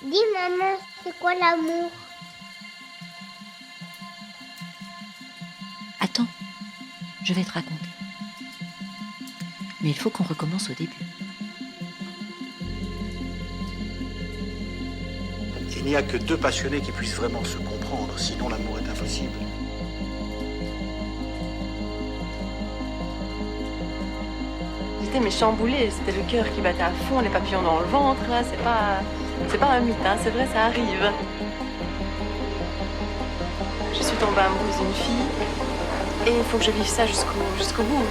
Dis maman, c'est quoi l'amour? Attends, je vais te raconter. Mais il faut qu'on recommence au début. Il n'y a que deux passionnés qui puissent vraiment se comprendre, sinon l'amour est impossible. J'étais mais chamboulée, c'était le cœur qui battait à fond, les papillons dans le ventre, là, c'est pas un mythe, hein, c'est vrai, ça arrive. Je suis tombée amoureuse d'une fille et il faut que je vive ça jusqu'au bout.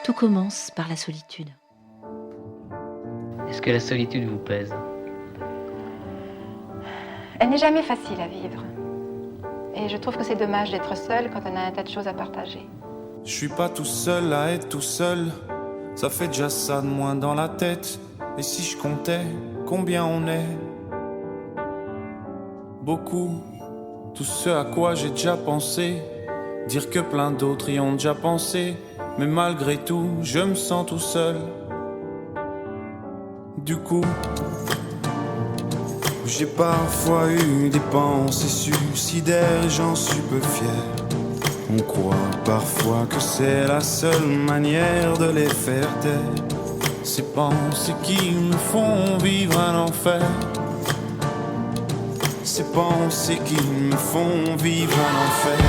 Tout commence par la solitude. Est-ce que la solitude vous pèse? Elle n'est jamais facile à vivre. Et je trouve que c'est dommage d'être seul quand on a un tas de choses à partager. Je suis pas tout seul à être tout seul. Ça fait déjà ça de moins dans la tête. Et si je comptais combien on est? Beaucoup. Tout ce à quoi j'ai déjà pensé. Dire que plein d'autres y ont déjà pensé. Mais malgré tout, je me sens tout seul. Du coup, j'ai parfois eu des pensées suicidaires et j'en suis peu fier. On croit parfois que c'est la seule manière de les faire taire. Ces pensées qui me font vivre un enfer. Ces pensées qui me font vivre un enfer.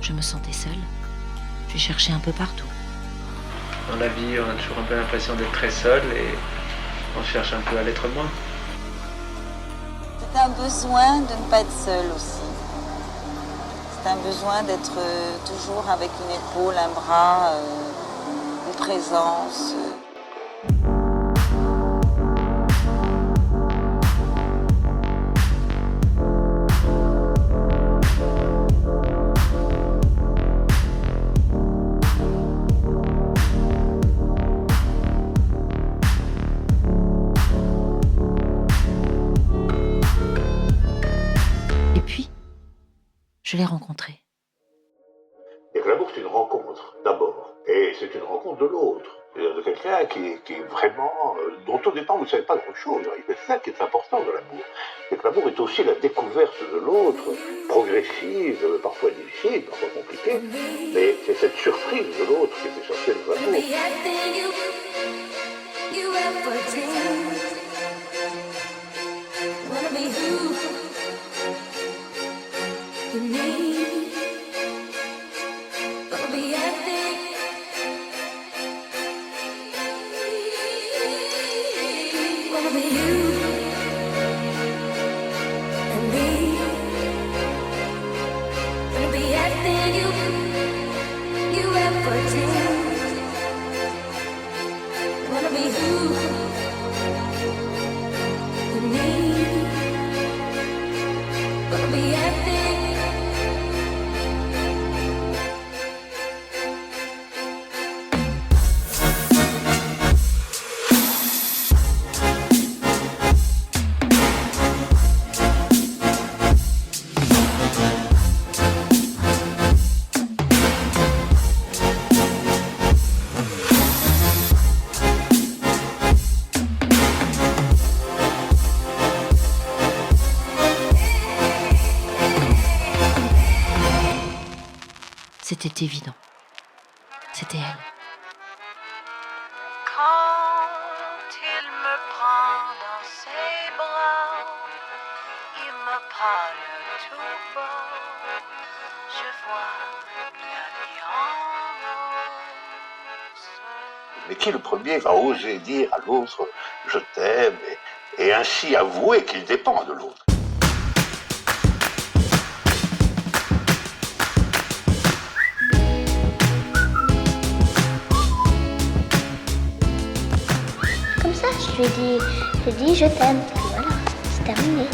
Je me sentais seule. J'ai cherché un peu partout. Dans la vie, on a toujours un peu l'impression d'être très seul et on cherche un peu à l'être moins. C'est un besoin de ne pas être seul aussi. C'est un besoin d'être toujours avec une épaule, un bras, une présence. Et puis, je l'ai rencontré. Et que l'amour, c'est une rencontre, d'abord. Et c'est une rencontre de l'autre. C'est-à-dire de quelqu'un qui est vraiment... dont au départ, vous ne savez pas grand-chose. C'est ça qui est important de l'amour. C'est que l'amour est aussi la découverte de l'autre, progressive, parfois difficile, parfois compliquée. Mais c'est cette surprise de l'autre qui est essentielle de l'amour. Wanna be who you need. c'était évident. C'était elle. Quand il me prend dans ses bras, il me parle tout bas, je vois la vie en rose. Mais qui le premier va oser dire à l'autre « je t'aime » et ainsi avouer qu'il dépend de l'autre? Comme ça, je lui ai dit je t'aime. Puis voilà, c'est terminé.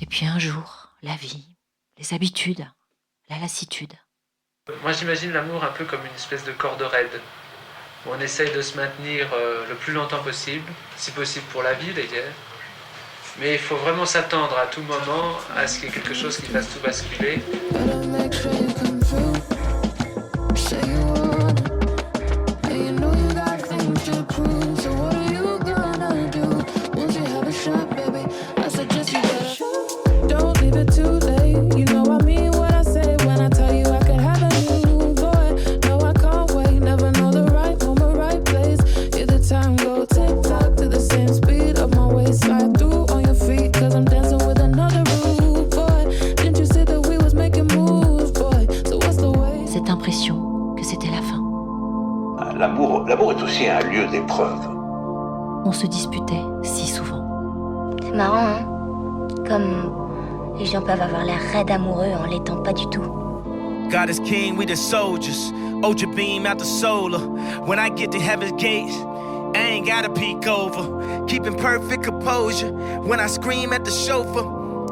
Et puis un jour, la vie, les habitudes, la lassitude. Moi j'imagine l'amour un peu comme une espèce de corde raide, où on essaye de se maintenir le plus longtemps possible, si possible pour la vie d'ailleurs. Mais il faut vraiment s'attendre à tout moment à ce qu'il y ait quelque chose qui fasse tout basculer. Cette impression que c'était la fin. L'amour est aussi un lieu d'épreuve. On se disputait si souvent. C'est marrant, hein? Comme les gens peuvent avoir l'air raides amoureux en l'étant pas du tout. God is king, we the soldiers. Ultra beam out the solar. When I get to heaven's gates, I ain't gotta peek over. Keeping perfect composure. When I scream at the chauffeur,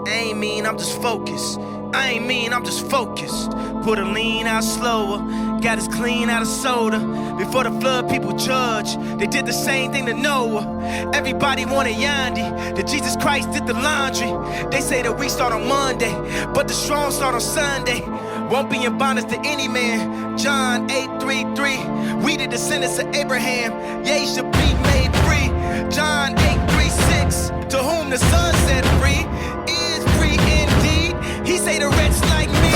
I ain't mean, I'm just focused. I ain't mean, I'm just focused. Put a lean out slower. Got us clean out of soda. Before the flood, people judge. They did the same thing to Noah. Everybody wanted Yandi. That Jesus Christ did the laundry. They say the week start on Monday, but the strong start on Sunday. Won't be in bondage to any man. John 8:33. We the descendants of Abraham. Ye should be made free. John 8:36. To whom the Son set free is free indeed. He say the wretch like me.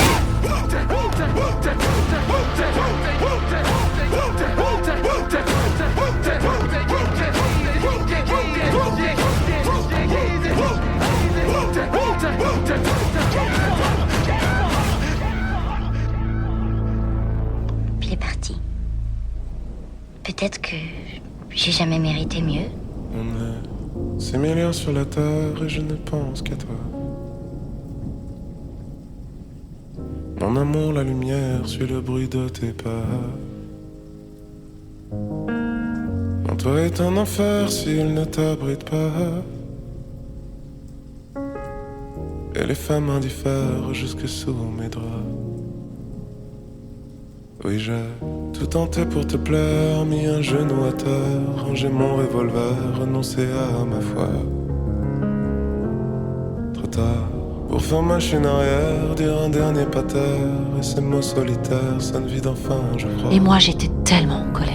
Puis il est parti. Peut-être que j'ai jamais mérité mieux. On est 6 milliards sur la terre et je ne pense qu'à toi. Mon amour, la lumière, suis le bruit de tes pas. En toi est un enfer s'il ne t'abrite pas. Et les femmes indiffèrent jusque sous mes draps. Oui, j'ai tout tenté pour te plaire, mis un genou à terre, rangé mon revolver, renoncé à ma foi. Trop tard pour faire machine arrière, dire un dernier pater, et ces mots solitaires sonnent vide enfin, je crois. Et moi, j'étais tellement en colère.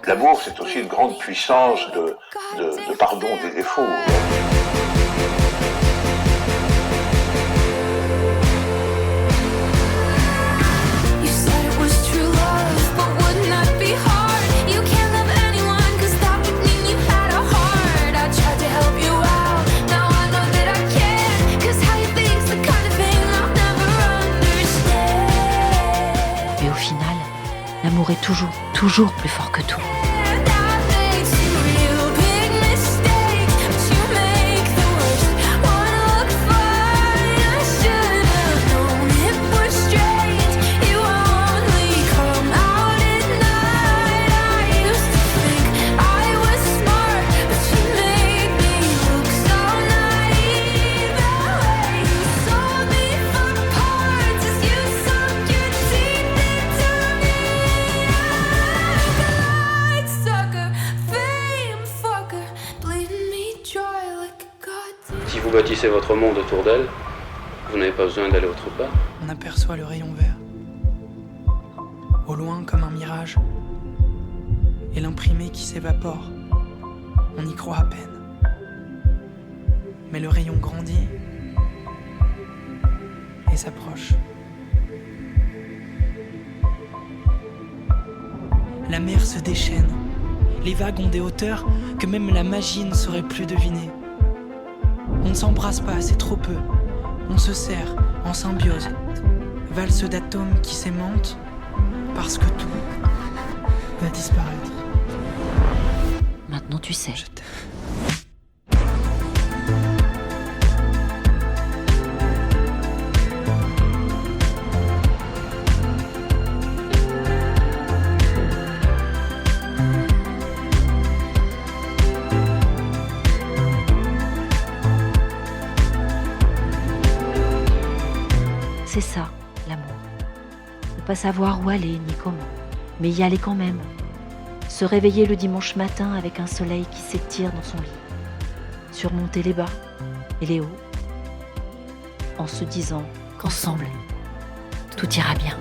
L'amour, c'est aussi une grande puissance de pardon des défauts. Mais au final, l'amour est toujours plus fort que tout. Si vous bâtissez votre monde autour d'elle, vous n'avez pas besoin d'aller autre part. On aperçoit le rayon vert. Au loin comme un mirage. Et l'imprimé qui s'évapore. On y croit à peine. Mais le rayon grandit et s'approche. La mer se déchaîne. Les vagues ont des hauteurs que même la magie ne saurait plus deviner. On ne s'embrasse pas, c'est trop peu. On se serre en symbiose. Valse d'atomes qui s'aimantent parce que tout va disparaître. Maintenant tu sais. Je t'aime. C'est ça, l'amour. Ne pas savoir où aller ni comment, mais y aller quand même. Se réveiller le dimanche matin avec un soleil qui s'étire dans son lit. Surmonter les bas et les hauts, en se disant qu'ensemble, tout ira bien.